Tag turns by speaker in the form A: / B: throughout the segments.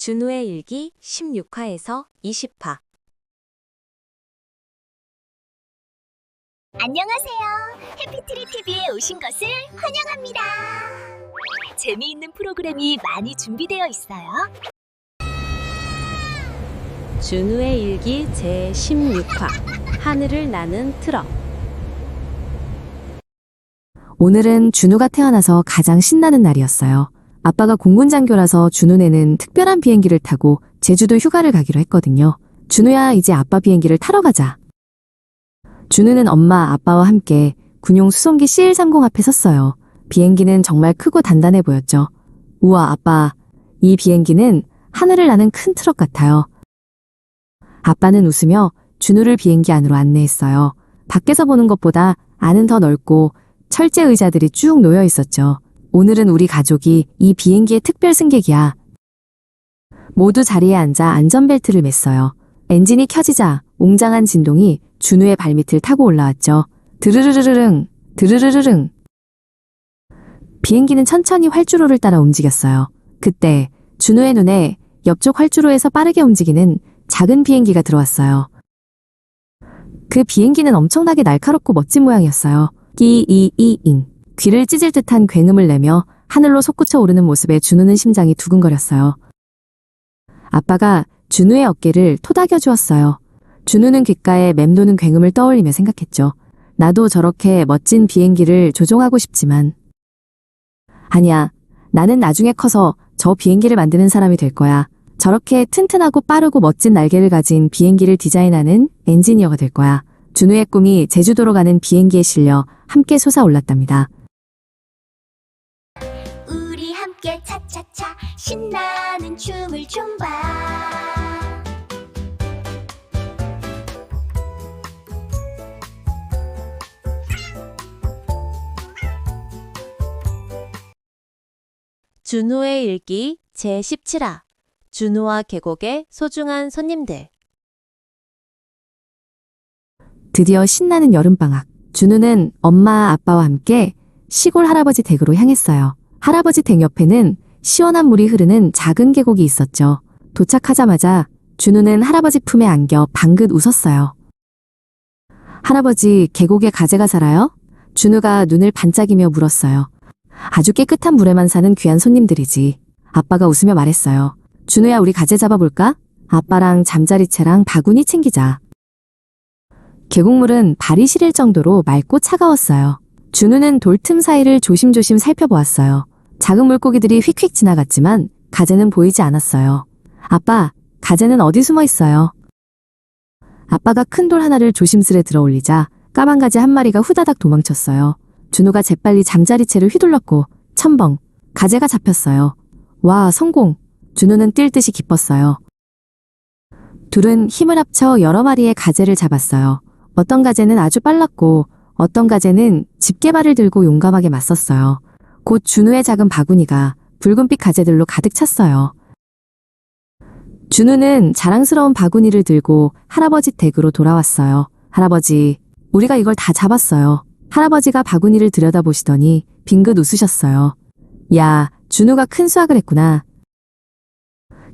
A: 준우의 일기 16화에서 20화.
B: 안녕하세요. 해피트리 TV에 오신 것을 환영합니다. 재미있는 프로그램이 많이 준비되어 있어요.
A: 준우의 일기 제16화. 하늘을 나는 트럭.
C: 오늘은 준우가 태어나서 가장 신나는 날이었어요. 아빠가 공군장교라서 준우네는 특별한 비행기를 타고 제주도 휴가를 가기로 했거든요. 준우야, 이제 아빠 비행기를 타러 가자. 준우는 엄마, 아빠와 함께 군용 수송기 CL-30 앞에 섰어요. 비행기는 정말 크고 단단해 보였죠. 우와, 아빠, 이 비행기는 하늘을 나는 큰 트럭 같아요. 아빠는 웃으며 준우를 비행기 안으로 안내했어요. 밖에서 보는 것보다 안은 더 넓고 철제 의자들이 쭉 놓여 있었죠. 오늘은 우리 가족이 이 비행기의 특별 승객이야. 모두 자리에 앉아 안전벨트를 맸어요. 엔진이 켜지자 웅장한 진동이 준우의 발밑을 타고 올라왔죠. 드르르르릉, 드르르르릉. 비행기는 천천히 활주로를 따라 움직였어요. 그때 준우의 눈에 옆쪽 활주로에서 빠르게 움직이는 작은 비행기가 들어왔어요. 그 비행기는 엄청나게 날카롭고 멋진 모양이었어요. 끼이이잉. 귀를 찢을 듯한 굉음을 내며 하늘로 솟구쳐 오르는 모습에 준우는 심장이 두근거렸어요. 아빠가 준우의 어깨를 토닥여 주었어요. 준우는 귓가에 맴도는 굉음을 떠올리며 생각했죠. 나도 저렇게 멋진 비행기를 조종하고 싶지만. 아니야, 나는 나중에 커서 저 비행기를 만드는 사람이 될 거야. 저렇게 튼튼하고 빠르고 멋진 날개를 가진 비행기를 디자인하는 엔지니어가 될 거야. 준우의 꿈이 제주도로 가는 비행기에 실려 함께 솟아올랐답니다.
B: 우리 함께 차차차 신나는 춤을 좀 봐.
A: 준우의 일기 제17화. 준우와 계곡의 소중한 손님들.
C: 드디어 신나는 여름방학. 준우는 엄마, 아빠와 함께 시골 할아버지 댁으로 향했어요. 할아버지 댁 옆에는 시원한 물이 흐르는 작은 계곡이 있었죠. 도착하자마자 준우는 할아버지 품에 안겨 방긋 웃었어요. 할아버지, 계곡에 가재가 살아요? 준우가 눈을 반짝이며 물었어요. 아주 깨끗한 물에만 사는 귀한 손님들이지. 아빠가 웃으며 말했어요. 준우야, 우리 가재 잡아볼까? 아빠랑 잠자리채랑 바구니 챙기자. 계곡물은 발이 시릴 정도로 맑고 차가웠어요. 준우는 돌틈 사이를 조심조심 살펴보았어요. 작은 물고기들이 휙휙 지나갔지만 가재는 보이지 않았어요. 아빠, 가재는 어디 숨어 있어요? 아빠가 큰 돌 하나를 조심스레 들어 올리자 까만 가재 한 마리가 후다닥 도망쳤어요. 준우가 재빨리 잠자리채를 휘둘렀고 첨벙, 가재가 잡혔어요. 와, 성공! 준우는 뛸 듯이 기뻤어요. 둘은 힘을 합쳐 여러 마리의 가재를 잡았어요. 어떤 가재는 아주 빨랐고 어떤 가재는 집게발을 들고 용감하게 맞섰어요. 곧 준우의 작은 바구니가 붉은빛 가재들로 가득 찼어요. 준우는 자랑스러운 바구니를 들고 할아버지 댁으로 돌아왔어요. 할아버지, 우리가 이걸 다 잡았어요. 할아버지가 바구니를 들여다보시더니 빙긋 웃으셨어요. 야, 준우가 큰 수확을 했구나.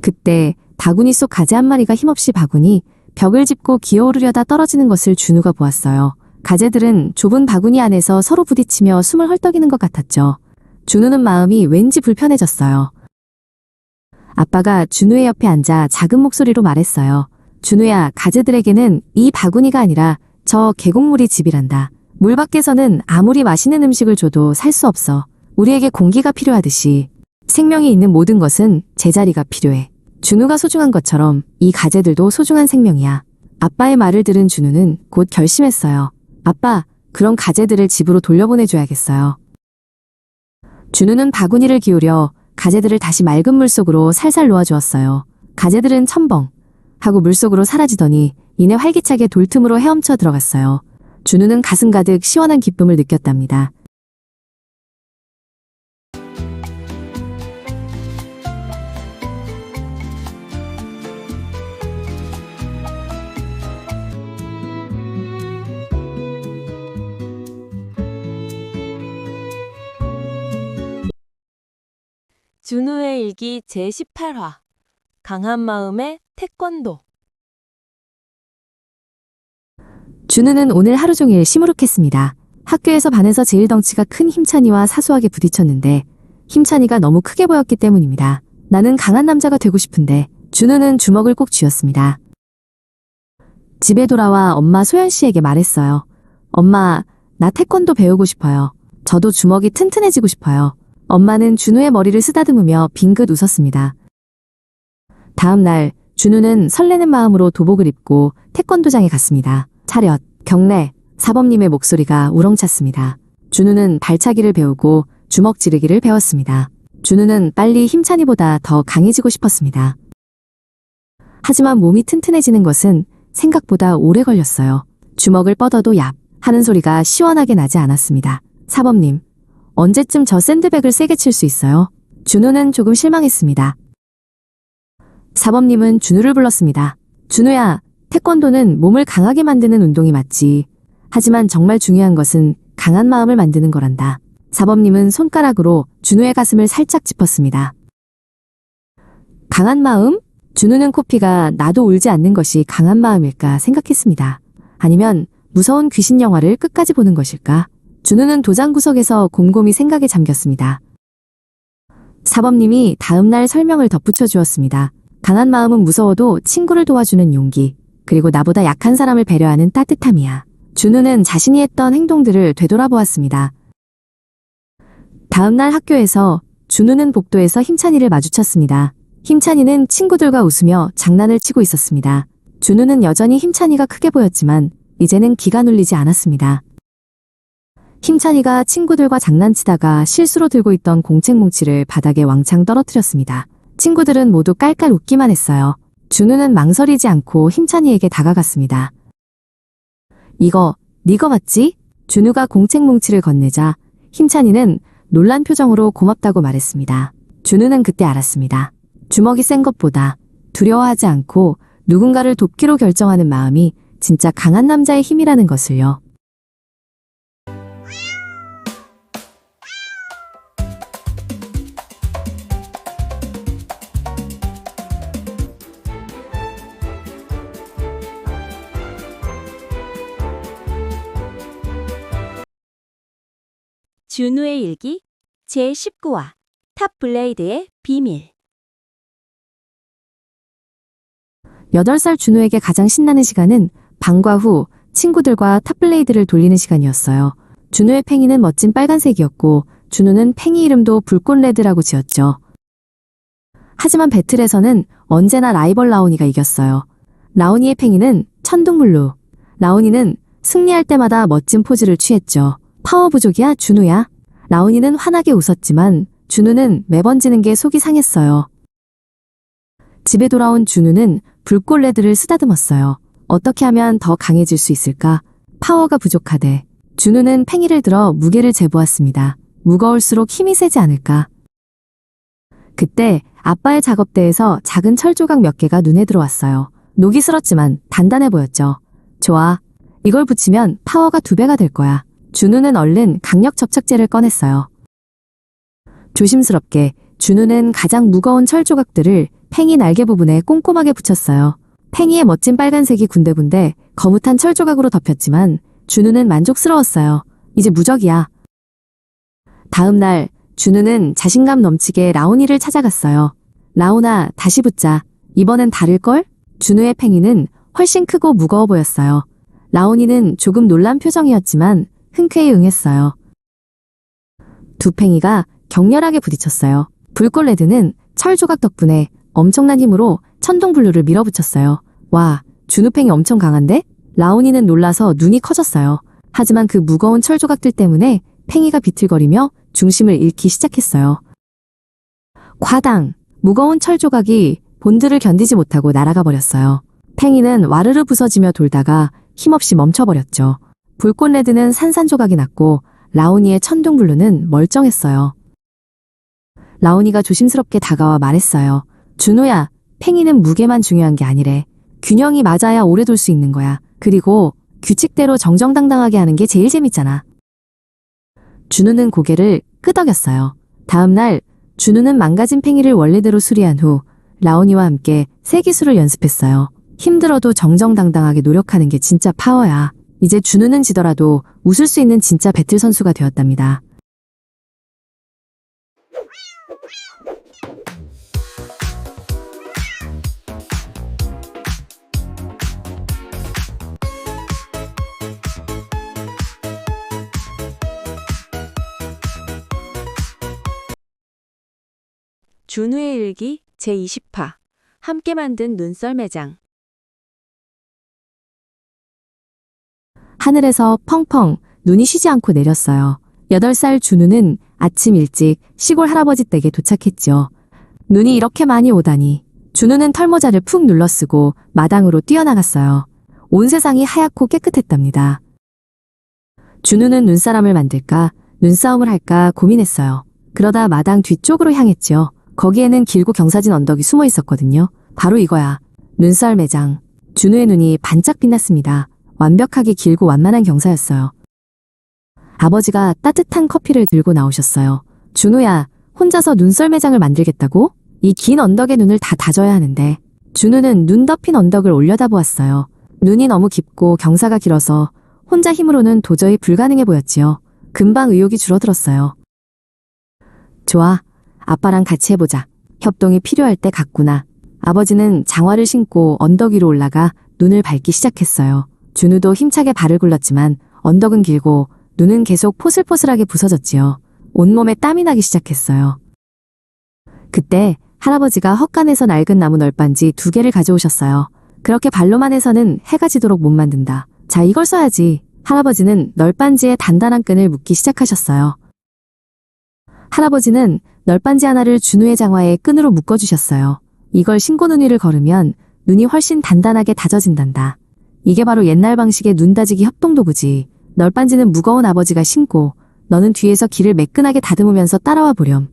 C: 그때 바구니 속 가재 한 마리가 힘없이 바구니 벽을 짚고 기어오르려다 떨어지는 것을 준우가 보았어요. 가재들은 좁은 바구니 안에서 서로 부딪히며 숨을 헐떡이는 것 같았죠. 준우는 마음이 왠지 불편해졌어요. 아빠가 준우의 옆에 앉아 작은 목소리로 말했어요. 준우야, 가재들에게는 이 바구니가 아니라 저 계곡물이 집이란다. 물 밖에서는 아무리 맛있는 음식을 줘도 살 수 없어. 우리에게 공기가 필요하듯이 생명이 있는 모든 것은 제자리가 필요해. 준우가 소중한 것처럼 이 가재들도 소중한 생명이야. 아빠의 말을 들은 준우는 곧 결심했어요. 아빠, 그럼 가재들을 집으로 돌려보내줘야겠어요. 준우는 바구니를 기울여 가재들을 다시 맑은 물속으로 살살 놓아주었어요. 가재들은 첨벙 하고 물속으로 사라지더니 이내 활기차게 돌틈으로 헤엄쳐 들어갔어요. 준우는 가슴 가득 시원한 기쁨을 느꼈답니다.
A: 준우의 일기 제18화. 강한 마음의 태권도.
C: 준우는 오늘 하루 종일 시무룩했습니다. 학교에서 반에서 제일 덩치가 큰 힘찬이와 사소하게 부딪혔는데 힘찬이가 너무 크게 보였기 때문입니다. 나는 강한 남자가 되고 싶은데 준우는 주먹을 꼭 쥐었습니다. 집에 돌아와 엄마 소연 씨에게 말했어요. 엄마, 나 태권도 배우고 싶어요. 저도 주먹이 튼튼해지고 싶어요. 엄마는 준우의 머리를 쓰다듬으며 빙긋 웃었습니다. 다음 날 준우는 설레는 마음으로 도복을 입고 태권도장에 갔습니다. 차렷, 경례, 사범님의 목소리가 우렁찼습니다. 준우는 발차기를 배우고 주먹 지르기를 배웠습니다. 준우는 빨리 힘찬이보다 더 강해지고 싶었습니다. 하지만 몸이 튼튼해지는 것은 생각보다 오래 걸렸어요. 주먹을 뻗어도 얍 하는 소리가 시원하게 나지 않았습니다. 사범님, 언제쯤 저 샌드백을 세게 칠 수 있어요? 준우는 조금 실망했습니다. 사범님은 준우를 불렀습니다. 준우야, 태권도는 몸을 강하게 만드는 운동이 맞지. 하지만 정말 중요한 것은 강한 마음을 만드는 거란다. 사범님은 손가락으로 준우의 가슴을 살짝 짚었습니다. 강한 마음? 준우는 코피가 나도 울지 않는 것이 강한 마음일까 생각했습니다. 아니면 무서운 귀신 영화를 끝까지 보는 것일까? 준우는 도장 구석에서 곰곰이 생각에 잠겼습니다. 사범님이 다음날 설명을 덧붙여 주었습니다. 강한 마음은 무서워도 친구를 도와주는 용기, 그리고 나보다 약한 사람을 배려하는 따뜻함이야. 준우는 자신이 했던 행동들을 되돌아보았습니다. 다음날 학교에서 준우는 복도에서 힘찬이를 마주쳤습니다. 힘찬이는 친구들과 웃으며 장난을 치고 있었습니다. 준우는 여전히 힘찬이가 크게 보였지만 이제는 기가 눌리지 않았습니다. 힘찬이가 친구들과 장난치다가 실수로 들고 있던 공책뭉치를 바닥에 왕창 떨어뜨렸습니다. 친구들은 모두 깔깔 웃기만 했어요. 준우는 망설이지 않고 힘찬이에게 다가갔습니다. 이거, 네거 맞지? 준우가 공책뭉치를 건네자 힘찬이는 놀란 표정으로 고맙다고 말했습니다. 준우는 그때 알았습니다. 주먹이 센 것보다 두려워하지 않고 누군가를 돕기로 결정하는 마음이 진짜 강한 남자의 힘이라는 것을요.
A: 준우의 일기 제19화 탑블레이드의 비밀.
C: 8살 준우에게 가장 신나는 시간은 방과 후 친구들과 탑블레이드를 돌리는 시간이었어요. 준우의 팽이는 멋진 빨간색이었고 준우는 팽이 이름도 불꽃레드라고 지었죠. 하지만 배틀에서는 언제나 라이벌 라온이가 이겼어요. 라온이의 팽이는 천둥블루. 라온이는 승리할 때마다 멋진 포즈를 취했죠. 파워 부족이야, 준우야? 라온이는 환하게 웃었지만 준우는 매번 지는 게 속이 상했어요. 집에 돌아온 준우는 불꽃레드를 쓰다듬었어요. 어떻게 하면 더 강해질 수 있을까? 파워가 부족하대. 준우는 팽이를 들어 무게를 재보았습니다. 무거울수록 힘이 세지 않을까? 그때 아빠의 작업대에서 작은 철 조각 몇 개가 눈에 들어왔어요. 녹이 슬었지만 단단해 보였죠. 좋아. 이걸 붙이면 파워가 2배가 될 거야. 준우는 얼른 강력 접착제를 꺼냈어요. 조심스럽게 준우는 가장 무거운 철 조각들을 팽이 날개 부분에 꼼꼼하게 붙였어요. 팽이의 멋진 빨간색이 군데군데 거뭇한 철 조각으로 덮였지만 준우는 만족스러웠어요. 이제 무적이야. 다음 날 준우는 자신감 넘치게 라온이를 찾아갔어요. 라온아, 다시 붙자. 이번엔 다를걸? 준우의 팽이는 훨씬 크고 무거워 보였어요. 라온이는 조금 놀란 표정이었지만 흔쾌히 응했어요. 두 팽이가 격렬하게 부딪혔어요. 불꽃레드는 철 조각 덕분에 엄청난 힘으로 천둥블루를 밀어붙였어요. 와, 준우 팽이 엄청 강한데? 라온이는 놀라서 눈이 커졌어요. 하지만 그 무거운 철 조각들 때문에 팽이가 비틀거리며 중심을 잃기 시작했어요. 과당! 무거운 철 조각이 본드를 견디지 못하고 날아가 버렸어요. 팽이는 와르르 부서지며 돌다가 힘없이 멈춰버렸죠. 불꽃레드는 산산조각이 났고 라온이의 천둥블루는 멀쩡했어요. 라온이가 조심스럽게 다가와 말했어요. 준우야, 팽이는 무게만 중요한 게 아니래. 균형이 맞아야 오래 돌 수 있는 거야. 그리고 규칙대로 정정당당하게 하는 게 제일 재밌잖아. 준우는 고개를 끄덕였어요. 다음 날 준우는 망가진 팽이를 원래대로 수리한 후 라온이와 함께 새 기술을 연습했어요. 힘들어도 정정당당하게 노력하는 게 진짜 파워야. 이제 준우는 지더라도 웃을 수 있는 진짜 배틀 선수가 되었답니다.
A: 준우의 일기 제20화 함께 만든 눈썰 매장.
C: 하늘에서 펑펑 눈이 쉬지 않고 내렸어요. 8살 준우는 아침 일찍 시골 할아버지 댁에 도착했죠. 눈이 이렇게 많이 오다니. 준우는 털모자를 푹 눌러쓰고 마당으로 뛰어나갔어요. 온 세상이 하얗고 깨끗했답니다. 준우는 눈사람을 만들까 눈싸움을 할까 고민했어요. 그러다 마당 뒤쪽으로 향했죠. 거기에는 길고 경사진 언덕이 숨어 있었거든요. 바로 이거야. 눈썰 매장. 준우의 눈이 반짝 빛났습니다. 완벽하게 길고 완만한 경사였어요. 아버지가 따뜻한 커피를 들고 나오셨어요. 준우야, 혼자서 눈썰 매장을 만들겠다고? 이 긴 언덕에 눈을 다 다져야 하는데. 준우는 눈 덮인 언덕을 올려다보았어요. 눈이 너무 깊고 경사가 길어서 혼자 힘으로는 도저히 불가능해 보였지요. 금방 의욕이 줄어들었어요. 좋아. 아빠랑 같이 해보자. 협동이 필요할 때 같구나. 아버지는 장화를 신고 언덕 위로 올라가 눈을 밟기 시작했어요. 준우도 힘차게 발을 굴렀지만 언덕은 길고 눈은 계속 포슬포슬하게 부서졌지요. 온몸에 땀이 나기 시작했어요. 그때 할아버지가 헛간에서 낡은 나무 널빤지 2개를 가져오셨어요. 그렇게 발로만 해서는 해가 지도록 못 만든다. 자, 이걸 써야지. 할아버지는 널빤지에 단단한 끈을 묶기 시작하셨어요. 할아버지는 널빤지 하나를 준우의 장화에 끈으로 묶어주셨어요. 이걸 신고 눈 위를 걸으면 눈이 훨씬 단단하게 다져진단다. 이게 바로 옛날 방식의 눈 다지기 협동도구지. 널빤지는 무거운 아버지가 신고 너는 뒤에서 길을 매끈하게 다듬으면서 따라와 보렴.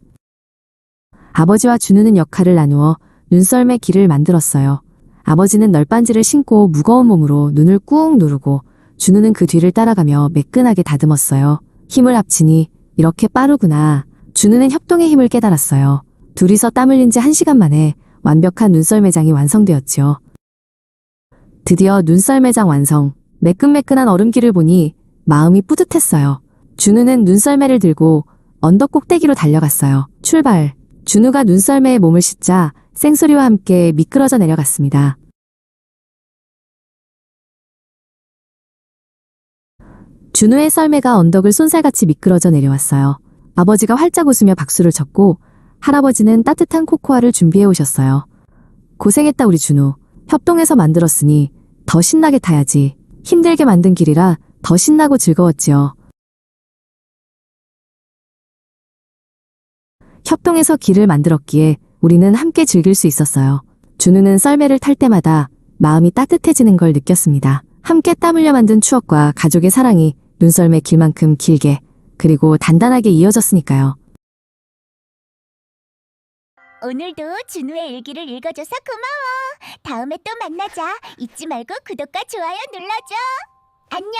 C: 아버지와 준우는 역할을 나누어 눈썰매 길을 만들었어요. 아버지는 널빤지를 신고 무거운 몸으로 눈을 꾹 누르고 준우는 그 뒤를 따라가며 매끈하게 다듬었어요. 힘을 합치니 이렇게 빠르구나. 준우는 협동의 힘을 깨달았어요. 둘이서 땀 흘린 지 1시간 만에 완벽한 눈썰 매장이 완성되었지요. 드디어 눈썰 매장 완성. 매끈매끈한 얼음길을 보니 마음이 뿌듯했어요. 준우는 눈썰매를 들고 언덕 꼭대기로 달려갔어요. 출발. 준우가 눈썰매에 몸을 싣자 쌩소리와 함께 미끄러져 내려갔습니다. 준우의 썰매가 언덕을 쏜살같이 미끄러져 내려왔어요. 아버지가 활짝 웃으며 박수를 쳤고 할아버지는 따뜻한 코코아를 준비해 오셨어요. 고생했다 우리 준우. 협동해서 만들었으니 더 신나게 타야지. 힘들게 만든 길이라 더 신나고 즐거웠지요. 협동해서 길을 만들었기에 우리는 함께 즐길 수 있었어요. 준우는 썰매를 탈 때마다 마음이 따뜻해지는 걸 느꼈습니다. 함께 땀 흘려 만든 추억과 가족의 사랑이 눈썰매 길만큼 길게 그리고 단단하게 이어졌으니까요.
B: 오늘도 준우의 일기를 읽어줘서 고마워. 다음에 또 만나자. 잊지 말고 구독과 좋아요 눌러줘. 안녕.